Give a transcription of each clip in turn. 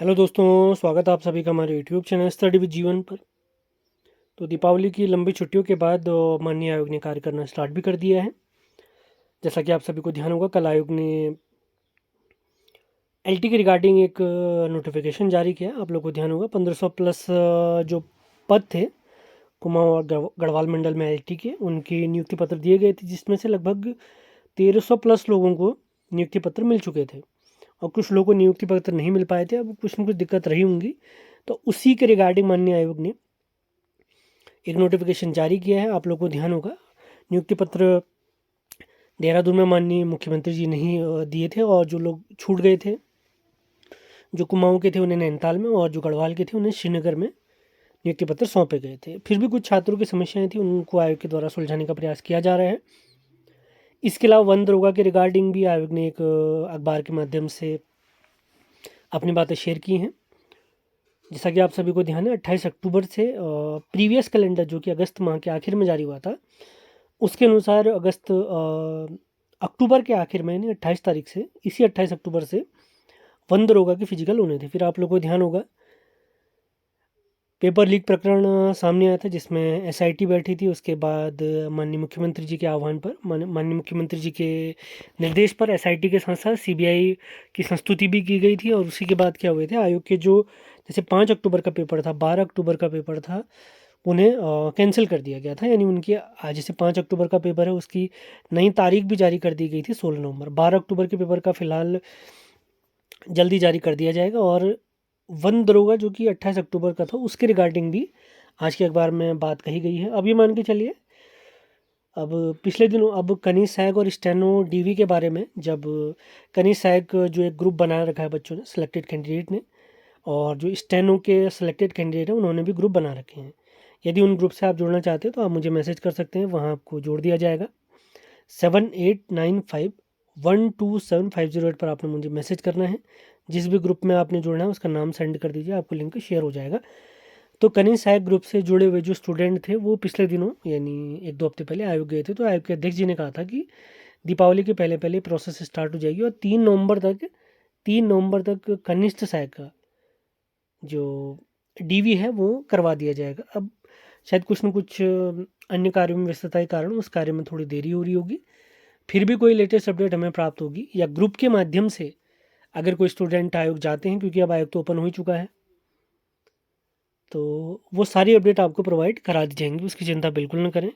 Hello दोस्तों, स्वागत है आप सभी का हमारे यूट्यूब चैनल स्टडी विद जीवन पर। तो दीपावली की लंबी छुट्टियों के बाद माननीय आयोग ने कार्य करना स्टार्ट भी कर दिया है। जैसा कि आप सभी को ध्यान होगा, कल आयोग ने एलटी के रिगार्डिंग एक नोटिफिकेशन जारी किया। आप लोग को ध्यान होगा 1500 प्लस जो पद थे कुमाऊं और गढ़वाल मंडल में एलटी के, उनकी नियुक्ति पत्र दिए गए थे, जिसमें से लगभग 1300 प्लस लोगों को नियुक्ति पत्र मिल चुके थे और कुछ लोगों को नियुक्ति पत्र नहीं मिल पाए थे। अब कुछ न कुछ दिक्कत रही होंगी, तो उसी के रिगार्डिंग माननीय आयोग ने एक नोटिफिकेशन जारी किया है। आप लोगों को ध्यान होगा, नियुक्ति पत्र देहरादून में माननीय मुख्यमंत्री जी नहीं दिए थे, और जो लोग छूट गए थे, जो कुमाऊं के थे उन्हें नैनीताल में, और जो गढ़वाल के थे उन्हें श्रीनगर में नियुक्ति पत्र सौंपे गए थे। फिर भी कुछ छात्रों की समस्याएं थी, उनको आयोग के द्वारा सुलझाने का प्रयास किया जा रहा है। इसके अलावा वन दरोगा के रिगार्डिंग भी आयोग ने एक अखबार के माध्यम से अपनी बातें शेयर की हैं। जैसा कि आप सभी को ध्यान है, 28 अक्टूबर से प्रीवियस कैलेंडर जो कि अगस्त माह के आखिर में जारी हुआ था, उसके अनुसार अक्टूबर के आखिर में यानी 28 तारीख से, इसी 28 अक्टूबर से वन दरोगा की फिजिकल होने थे। फिर आप लोगों को ध्यान होगा, पेपर लीक प्रकरण सामने आया था, जिसमें एसआईटी बैठी थी। उसके बाद माननीय मुख्यमंत्री जी के आह्वान पर, माननीय मुख्यमंत्री जी के निर्देश पर एसआईटी के साथ साथ सीबीआई की संस्तुति भी की गई थी। और उसी के बाद क्या हुए थे, आयोग के जो जैसे 5 अक्टूबर का पेपर था, 12 अक्टूबर का पेपर था, उन्हें कैंसिल कर दिया गया था। यानी उनकी जैसे 5 अक्टूबर का पेपर है, उसकी नई तारीख भी जारी कर दी गई थी, 16 नवंबर। 12 अक्टूबर के पेपर का फ़िलहाल जल्दी जारी कर दिया जाएगा। और वन दरोगा जो कि 28 अक्टूबर का था, उसके रिगार्डिंग भी आज के अखबार में बात कही गई है। अब ये मान के चलिए, अब पिछले दिनों अब कनीज सैग और स्टेनो डीवी के बारे में, जब कनीज सैग जो एक ग्रुप बना रखा है बच्चों ने, सिलेक्टेड कैंडिडेट ने, और जो स्टेनो के सिलेक्टेड कैंडिडेट हैं उन्होंने भी ग्रुप बना रखे हैं। यदि उन ग्रुप से आप जुड़ना चाहते हैं तो आप मुझे मैसेज कर सकते हैं, वहाँ आपको जोड़ दिया जाएगा। 7895127508 पर आपने मुझे मैसेज करना है। जिस भी ग्रुप में आपने जुड़ना है उसका नाम सेंड कर दीजिए, आपको लिंक शेयर हो जाएगा। तो कनिष्ठ सहायक ग्रुप से जुड़े हुए जो स्टूडेंट थे, वो पिछले दिनों यानी 1-2 हफ्ते पहले आयोग गए थे। तो आयोग के अध्यक्ष जी ने कहा था कि दीपावली के पहले पहले प्रोसेस स्टार्ट हो जाएगी, और 3 नवंबर तक कनिष्ठ सहायक का जो डीवी है वो करवा दिया जाएगा। अब शायद कुछ न कुछ अन्य कार्यों में व्यस्तता के कारण उस कार्य में थोड़ी देरी हो रही होगी। फिर भी कोई लेटेस्ट अपडेट हमें प्राप्त होगी, या ग्रुप के माध्यम से अगर कोई स्टूडेंट आयोग जाते हैं, क्योंकि अब आयोग तो ओपन हो ही चुका है, तो वो सारी अपडेट आपको प्रोवाइड करा दी जाएंगी, उसकी चिंता बिल्कुल ना करें।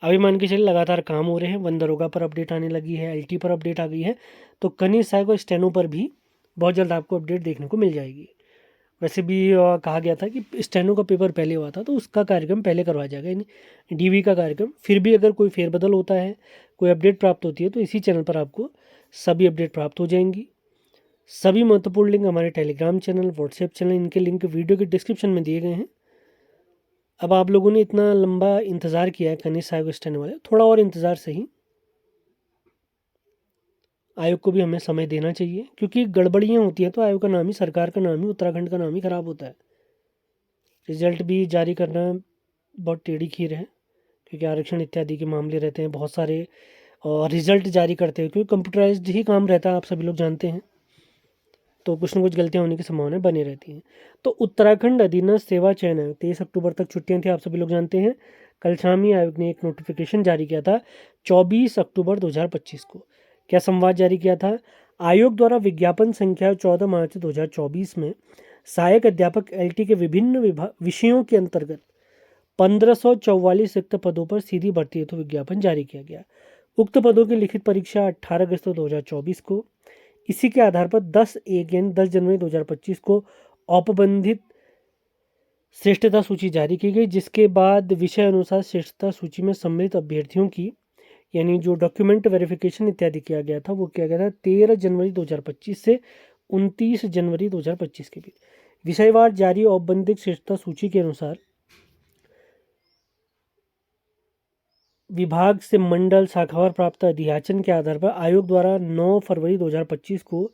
अभी मान के चलिए लगातार काम हो रहे हैं, वन दरोगा पर अपडेट आने लगी है, एलटी पर अपडेट आ गई है, तो कनिष्ठ सहायक और स्टेनो पर भी बहुत जल्द आपको अपडेट देखने को मिल जाएगी। वैसे भी कहा गया था कि स्टेनो का पेपर पहले हुआ था, तो उसका कार्यक्रम पहले करवाया जाएगा, यानी डीवी का कार्यक्रम। फिर भी अगर कोई फेरबदल होता है, कोई अपडेट प्राप्त होती है, तो इसी चैनल पर आपको सभी अपडेट प्राप्त हो जाएंगी। सभी महत्वपूर्ण लिंक हमारे टेलीग्राम चैनल, व्हाट्सएप चैनल, इनके लिंक वीडियो के डिस्क्रिप्शन में दिए गए हैं। अब आप लोगों ने इतना लंबा इंतज़ार किया है कनिष्ठ सहायक स्टैंड वाले, थोड़ा और इंतज़ार सही, आयोग को भी हमें समय देना चाहिए, क्योंकि गड़बड़ियाँ होती हैं तो आयोग का नाम ही, सरकार का नाम ही, उत्तराखंड का नाम ही खराब होता है। रिजल्ट भी जारी करना बहुत टेढ़ी खीर है, क्योंकि आरक्षण इत्यादि के मामले रहते हैं बहुत सारे, और रिजल्ट जारी करते हुए क्योंकि कंप्यूटराइज्ड ही काम रहता है, आप सभी लोग जानते हैं, तो कुछ न कुछ गलतियाँ होने की संभावना बनी रहती हैं। तो उत्तराखंड अधीनस्थ सेवा चयन आयोग, 23 अक्टूबर तक छुट्टियां थी, आप सभी लोग जानते हैं। कल शाम ही आयोग ने एक नोटिफिकेशन जारी किया था, 24 अक्टूबर 2025 को। क्या संवाद जारी किया था? आयोग द्वारा विज्ञापन संख्या 14 मार्च 2024 में सहायक अध्यापक एलटी के विभिन्न विषयों के अंतर्गत 1544 रिक्त पदों पर सीधी भर्ती हेतु विज्ञापन जारी किया गया। उक्त पदों की लिखित परीक्षा 18 अगस्त 2024 को, इसी के आधार पर 10 जनवरी 2025 को औपबंधित श्रेष्ठता सूची जारी की गई, जिसके बाद विषय अनुसार श्रेष्ठता सूची में सम्मिलित अभ्यर्थियों की, यानी जो डॉक्यूमेंट वेरिफिकेशन इत्यादि किया गया था, वो किया गया था 13 जनवरी 2025 से 29 जनवरी 2025 के बीच। विषयवार जारी औपबंधित श्रेष्ठता सूची के अनुसार विभाग से मंडल शाखावार प्राप्त अध्याचन के आधार पर आयोग द्वारा 9 फरवरी 2025 को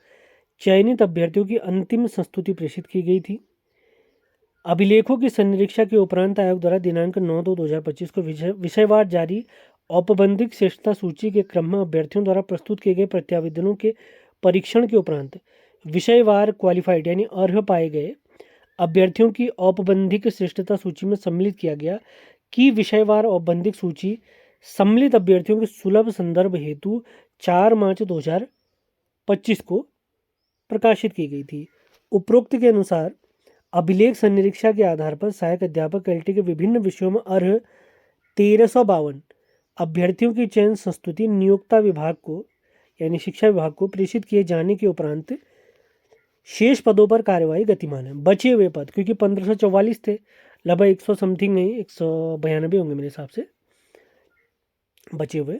चयनित अभ्यर्थियों की अंतिम संस्तुति प्रेषित की गई थी। अभिलेखों की संरीक्षा के उपरांत आयोग द्वारा दिनांक 9/2/2025 को विषयवार जारी औपबंधिक श्रेष्ठता सूची के क्रम में अभ्यर्थियों द्वारा प्रस्तुत किए गए प्रत्यावेदनों के परीक्षण के उपरांत विषयवार क्वालिफाइड यानी अर्ह पाए गए अभ्यर्थियों की औपबंधिक श्रेष्ठता सूची में सम्मिलित किया गया कि विषयवार औपबंधिक सूची सम्मिलित अभ्यर्थियों के सुलभ संदर्भ हेतु 4 मार्च 2025 को प्रकाशित की गई थी। उपरोक्त के अनुसार अभिलेख संनिरीक्षा के आधार पर सहायक अध्यापक एलटी के विभिन्न विषयों में अर्ह 1352 अभ्यर्थियों की चयन संस्तुति नियोक्ता विभाग को यानी शिक्षा विभाग को प्रेषित किए जाने के उपरांत शेष पदों पर कार्यवाही गतिमान है। बचे हुए पद क्योंकि 1544 थे, लगभग 100 समथिंग नहीं 192 होंगे मेरे हिसाब से बचे हुए।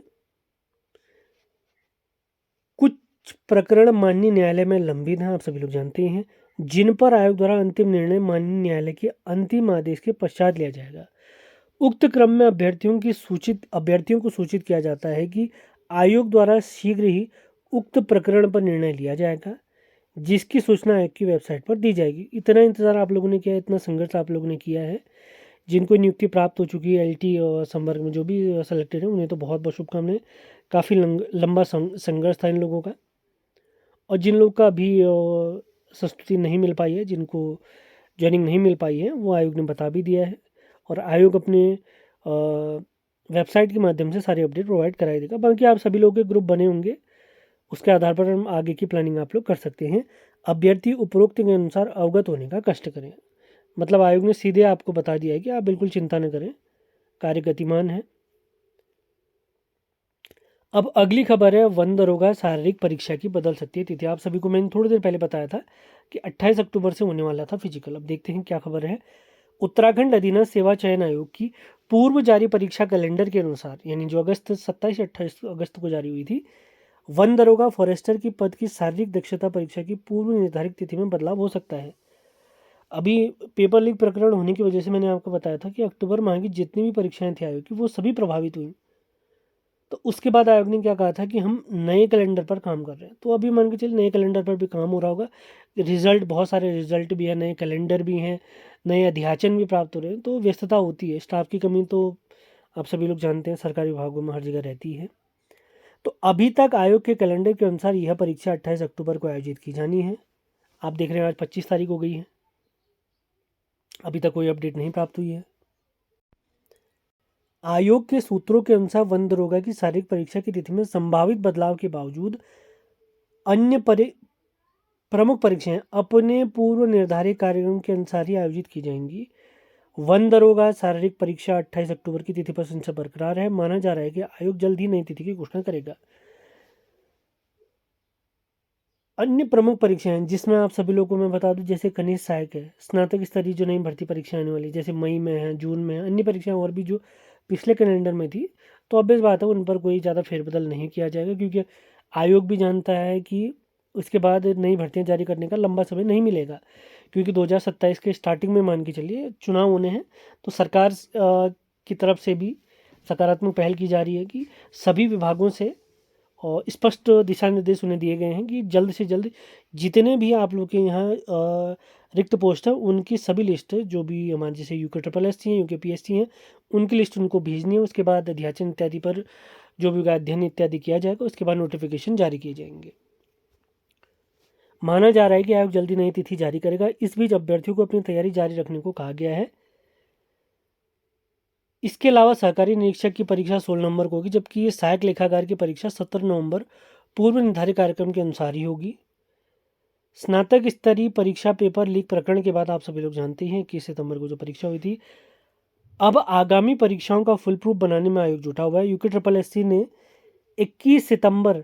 कुछ प्रकरण माननीय न्यायालय में लंबित हैं, आप सभी लोग जानते हैं, जिन पर आयोग द्वारा अंतिम निर्णय माननीय न्यायालय के अंतिम आदेश के पश्चात लिया जाएगा। उक्त क्रम में अभ्यर्थियों को सूचित किया जाता है कि आयोग द्वारा शीघ्र ही उक्त प्रकरण पर निर्णय लिया जाएगा, जिसकी सूचना आयोग की वेबसाइट पर दी जाएगी। इतना इंतज़ार आप लोगों ने किया, इतना संघर्ष आप लोगों ने किया है। जिनको नियुक्ति प्राप्त हो चुकी है एलटी और संवर्ग में जो भी सेलेक्टेड है उन्हें तो बहुत बहुत शुभकामनाएं। काफ़ी लंबा संघर्ष था इन लोगों का। और जिन लोगों का अभी संस्तुति नहीं मिल पाई है, जिनको ज्वाइनिंग नहीं मिल पाई है, वो आयोग ने बता भी दिया है और आयोग अपने वेबसाइट के माध्यम से सारे अपडेट प्रोवाइड कराई देगा। बाकी आप सभी लोगों के ग्रुप बने होंगे, उसके आधार पर हम आगे की प्लानिंग आप लोग कर सकते हैं। अभ्यर्थी उपरोक्त के अनुसार अवगत होने का कष्ट करें। मतलब आयोग ने सीधे आपको बता दिया है कि आप बिल्कुल चिंता न करें, कार्य गतिमान है। अब अगली खबर है वन दरोगा शारीरिक परीक्षा की बदल सकती है तिथि। आप सभी को मैंने थोड़ी देर पहले बताया था कि 28 अक्टूबर से होने वाला था फिजिकल। अब देखते हैं क्या खबर है। उत्तराखंड अधीनस्थ सेवा चयन आयोग की पूर्व जारी परीक्षा कैलेंडर के अनुसार यानी जो 27-28 अगस्त को जारी हुई थी, वन दरोगा फॉरेस्टर की पद की शारीरिक दक्षता परीक्षा की पूर्व निर्धारित तिथि में बदलाव हो सकता है। अभी पेपर लीक प्रकरण होने की वजह से मैंने आपको बताया था कि अक्टूबर माह की जितनी भी परीक्षाएं थी आयोग की वो सभी प्रभावित हुई। तो उसके बाद आयोग ने क्या कहा था कि हम नए कैलेंडर पर काम कर रहे हैं। तो अभी मान के चलिए नए कैलेंडर पर भी काम हो रहा होगा। रिजल्ट, बहुत सारे रिजल्ट भी है, नए कैलेंडर भी हैं, नए अध्याचन भी प्राप्त हो रहे हैं। तो व्यस्तता होती है, स्टाफ की कमी तो आप सभी लोग जानते हैं सरकारी विभागों में हर जगह रहती है। तो अभी तक आयोग के कैलेंडर के अनुसार यह परीक्षा 28 अक्टूबर को आयोजित की जानी है। आप देख रहे हैं आज 25 तारीख हो गई है, अभी तक कोई अपडेट नहीं प्राप्त हुई है। आयोग के सूत्रों के अनुसार वन दरोगा की शारीरिक परीक्षा की तिथि में संभावित बदलाव के बावजूद अन्य प्रमुख परीक्षाएं अपने पूर्व निर्धारित कार्यक्रम के अनुसार ही आयोजित की जाएंगी। वन दरोगा शारीरिक परीक्षा 28 अक्टूबर की तिथि पर से बरकरार है। माना जा रहा है कि आयोग जल्द ही नई तिथि की घोषणा करेगा। अन्य प्रमुख परीक्षाएं जिसमें आप सभी लोगों को मैं बता दूं, जैसे कनिष्ठ सहायक है, स्नातक स्तरीय जो नई भर्ती परीक्षा आने वाली जैसे मई में है, जून में है, अन्य परीक्षाएं और भी जो पिछले कैलेंडर में थी, तो ऑब्वियस बात है उन पर कोई ज़्यादा फेरबदल नहीं किया जाएगा, क्योंकि आयोग भी जानता है कि उसके बाद नई भर्तियाँ जारी करने का लंबा समय नहीं मिलेगा, क्योंकि 2027 के स्टार्टिंग में मान के चलिए चुनाव होने हैं। तो सरकार की तरफ से भी सकारात्मक पहल की जा रही है कि सभी विभागों से और स्पष्ट दिशा निर्देश उन्हें दिए गए हैं कि जल्द से जल्द जितने भी आप लोग के यहाँ रिक्त पोस्ट है उनकी सभी लिस्ट, जो भी हमारे जैसे UKSS हैं, UKPSC हैं, उनकी लिस्ट उनको भेजनी है। उसके बाद अध्याचन इत्यादि पर जो भी अध्ययन इत्यादि किया जाएगा, उसके बाद नोटिफिकेशन जारी किए जाएंगे। माना जा रहा है कि आयोग जल्दी नई तिथि जारी करेगा। इस बीच अभ्यर्थियों को अपनी तैयारी जारी रखने को कहा गया है। इसके अलावा सहकारी निरीक्षक की परीक्षा 16 नवंबर को होगी, जबकि ये सहायक लेखाकार की परीक्षा 17 नवंबर पूर्व निर्धारित कार्यक्रम के अनुसार ही होगी। स्नातक स्तरीय परीक्षा पेपर लीक प्रकरण के बाद आप सभी लोग जानते हैं 21 सितंबर को जो परीक्षा हुई थी, अब आगामी परीक्षाओं का फुल प्रूफ बनाने में आयोग जुटा हुआ है। UKSS ने 21 सितंबर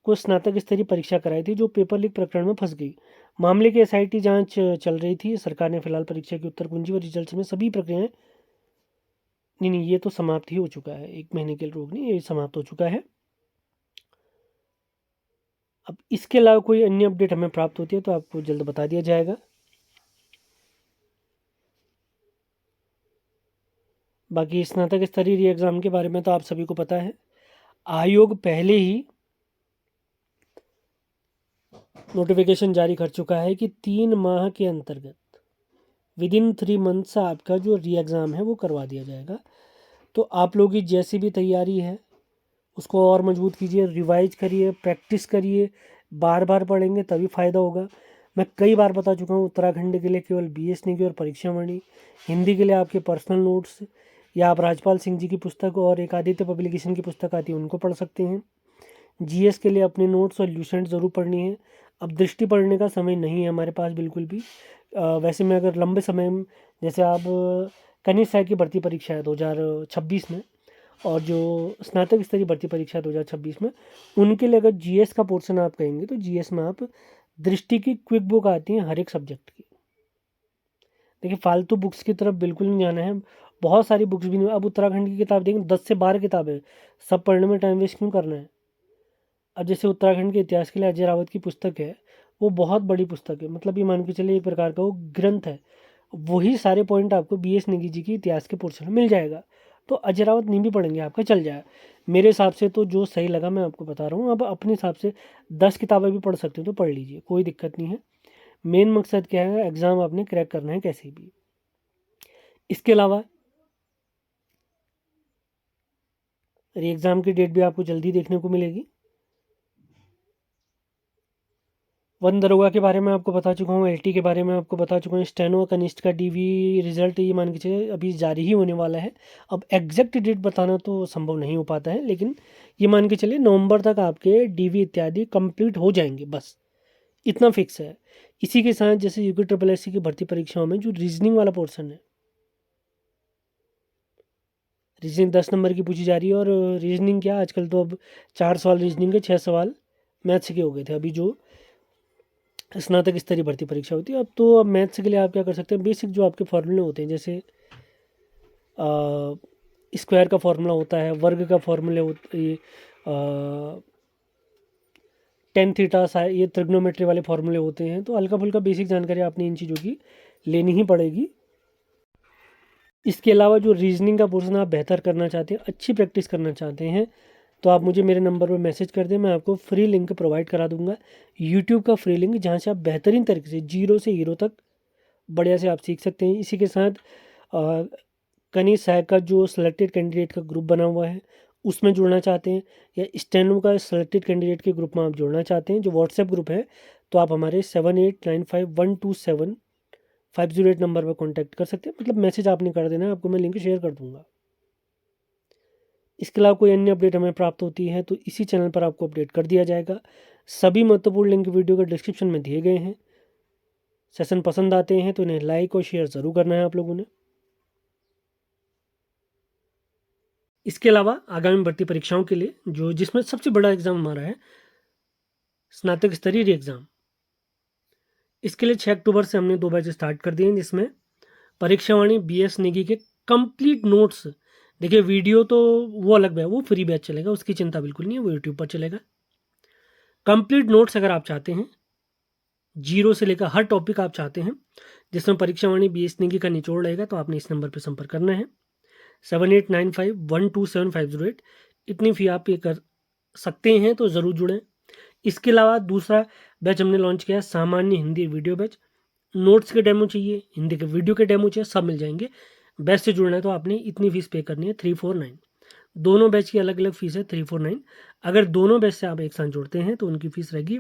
को स्नातक स्तरीय परीक्षा कराई थी, जो पेपर लीक प्रकरण में फंस गई। मामले की SIT जांच चल रही थी। सरकार ने फिलहाल परीक्षा की उत्तर कुंजी व रिजल्ट में सभी प्रक्रियाएं नहीं, ये तो समाप्त ही हो चुका है, 1 महीने के लिए रोक नहीं, ये समाप्त हो चुका है। अब इसके अलावा कोई अन्य अपडेट हमें प्राप्त होती है तो आपको जल्द बता दिया जाएगा। बाकी स्नातक स्तरीय री एग्ज़ाम के बारे में तो आप सभी को पता है, आयोग पहले ही नोटिफिकेशन जारी कर चुका है कि 3 माह के अंतर्गत विदिन 3 मंथ्स आपका जो री एग्ज़ाम है वो करवा दिया जाएगा। तो आप लोगों की जैसी भी तैयारी है उसको और मजबूत कीजिए, रिवाइज करिए, प्रैक्टिस करिए, बार बार पढ़ेंगे तभी फ़ायदा होगा। मैं कई बार बता चुका हूँ, उत्तराखंड के लिए केवल BS नेगी और परीक्षा वाणी, हिंदी के लिए आपके पर्सनल नोट्स, या आप राजपाल सिंह जी की पुस्तक और एक आदित्य पब्लिकेशन की पुस्तक आती है उनको पढ़ सकते हैं। GS के लिए अपने नोट्स और ल्यूसेंट ज़रूर पढ़नी है। अब दृष्टि पढ़ने का समय नहीं है हमारे पास बिल्कुल भी। वैसे मैं अगर लंबे समय में, जैसे आप कनिष्ठ सहायक की भर्ती परीक्षा है 2026 में, और जो स्नातक स्तरीय भर्ती परीक्षा है 2026 में, उनके लिए अगर GS का पोर्शन आप कहेंगे तो GS में आप दृष्टि की क्विक बुक आती है हर एक सब्जेक्ट की। देखिए फालतू बुक्स की तरफ बिल्कुल नहीं जाना है। बहुत सारी बुक्स भी नहीं, अब उत्तराखंड की किताब देखें 10 से 12 किताबें, सब पढ़ने में टाइम वेस्ट क्यों करना है। अब जैसे उत्तराखंड के इतिहास के लिए अजय रावत की पुस्तक है, वो बहुत बड़ी पुस्तक है, मतलब ये मान के चलिए एक प्रकार का वो ग्रंथ है। वही सारे पॉइंट आपको BS नेगी जी की इतिहास के पोर्शन में मिल जाएगा। तो अजय रावत नहीं भी पढ़ेंगे आपका चल जाए। मेरे हिसाब से तो जो सही लगा मैं आपको बता रहा हूँ। अब अपने हिसाब से 10 किताबें भी पढ़ सकते हो तो पढ़ लीजिए, कोई दिक्कत नहीं है। मेन मकसद क्या है, एग्ज़ाम आपने क्रैक करना है कैसे भी। इसके अलावा एग्ज़ाम की डेट भी आपको जल्दी देखने को मिलेगी। वन दरोगा के बारे में आपको बता चुका हूँ, LT के बारे में आपको बता चुका हूँ, स्टेनो कनिष्ठ का DV रिजल्ट ये मान के चलिए अभी जारी ही होने वाला है। अब एग्जैक्ट डेट बताना तो संभव नहीं हो पाता है, लेकिन ये मान के चलिए नवंबर तक आपके DV इत्यादि कंप्लीट हो जाएंगे, बस इतना फिक्स है। इसी के साथ जैसे UPSSC की भर्ती परीक्षाओं में जो रीजनिंग वाला पोर्शन है, रीजनिंग 10 नंबर की पूछी जा रही है। और रीजनिंग क्या, आजकल तो अब 4 सवाल रीजनिंग के, 6 सवाल मैथ्स के हो गए थे अभी जो स्नातक स्तरीय भर्ती परीक्षा होती है। अब तो अब मैथ्स के लिए आप क्या कर सकते हैं, बेसिक जो आपके फॉर्मूले होते हैं, जैसे स्क्वायर का फॉर्मूला होता है, वर्ग का फॉर्मूले होते, टेन थीटा सा, ये ट्रिग्नोमेट्री वाले फॉर्मूले होते हैं। तो हल्का फुल्का बेसिक जानकारी आपने इन चीज़ों की लेनी ही पड़ेगी। इसके अलावा जो रीजनिंग का पोर्शन आप बेहतर करना चाहते हैं, अच्छी प्रैक्टिस करना चाहते हैं, तो आप मुझे मेरे नंबर पर मैसेज कर दें, मैं आपको फ्री लिंक प्रोवाइड करा दूंगा, यूट्यूब का फ्री लिंक, जहाँ से आप बेहतरीन तरीके से जीरो से हीरो तक बढ़िया से आप सीख सकते हैं। इसी के साथ कनिष्ठ सहायक का जो सिलेक्टेड कैंडिडेट का ग्रुप बना हुआ है उसमें जुड़ना चाहते हैं, या स्टेनो का सिलेक्टेड कैंडिडेट के ग्रुप में आप जुड़ना चाहते हैं जो व्हाट्सएप ग्रुप है, तो आप हमारे 7895127508 नंबर पर कॉन्टैक्ट कर सकते हैं। मतलब मैसेज आपने कर देना है, आपको मैं लिंक शेयर कर दूंगा। इसके अलावा कोई अन्य अपडेट हमें प्राप्त होती है तो इसी चैनल पर आपको अपडेट कर दिया जाएगा। सभी महत्वपूर्ण लिंक वीडियो के डिस्क्रिप्शन में दिए गए हैं। सेशन पसंद आते हैं तो इन्हें लाइक और शेयर ज़रूर करना है आप लोगों ने। इसके अलावा आगामी भर्ती परीक्षाओं के लिए जो जिसमें सबसे बड़ा एग्ज़ाम हमारा है स्नातक स्तरीय एग्ज़ाम, इसके लिए 6 अक्टूबर से हमने 2 बैच स्टार्ट कर दिए हैं, जिसमें परीक्षावाणी BS नेगी के कंप्लीट नोट्स। देखिए वीडियो तो वो अलग है, वो फ्री बैच चलेगा, उसकी चिंता बिल्कुल नहीं है, वो यूट्यूब पर चलेगा। कंप्लीट नोट्स अगर आप चाहते हैं, जीरो से लेकर हर टॉपिक आप चाहते हैं जिसमें परीक्षावाणी BS नेगी का निचोड़ रहेगा, तो आपने इस नंबर पर संपर्क करना है 7895127508। इतनी फ़ी आप पे कर सकते हैं तो ज़रूर जुड़ें। इसके अलावा दूसरा बैच हमने लॉन्च किया है सामान्य हिंदी वीडियो बैच। नोट्स के डेमो चाहिए, हिंदी के वीडियो के डेमो चाहिए, सब मिल जाएंगे। बैच से जुड़ना है तो आपने इतनी फ़ीस पे करनी है 349। दोनों बैच की अलग अलग फ़ीस है 349। अगर दोनों बैच से आप एक साथ जुड़ते हैं तो उनकी फ़ीस रहेगी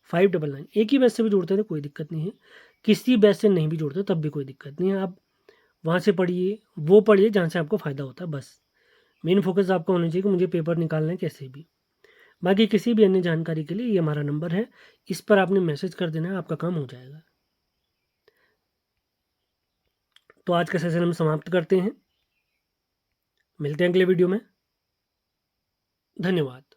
599। एक ही बैच से भी जुड़ते हैं तो कोई दिक्कत नहीं है, किसी बैच से नहीं भी जुड़ते तब भी कोई दिक्कत नहीं है। आप वहाँ से पढ़िए, वो पढ़िए जहाँ से आपको फ़ायदा होता है, बस मेन फोकस आपका होना चाहिए कि मुझे पेपर निकालना है कैसे भी। बाकी किसी भी अन्य जानकारी के लिए ये हमारा नंबर है, इस पर आपने मैसेज कर देना है, आपका काम हो जाएगा। तो आज का सेशन हम समाप्त करते हैं, मिलते हैं अगले वीडियो में। धन्यवाद।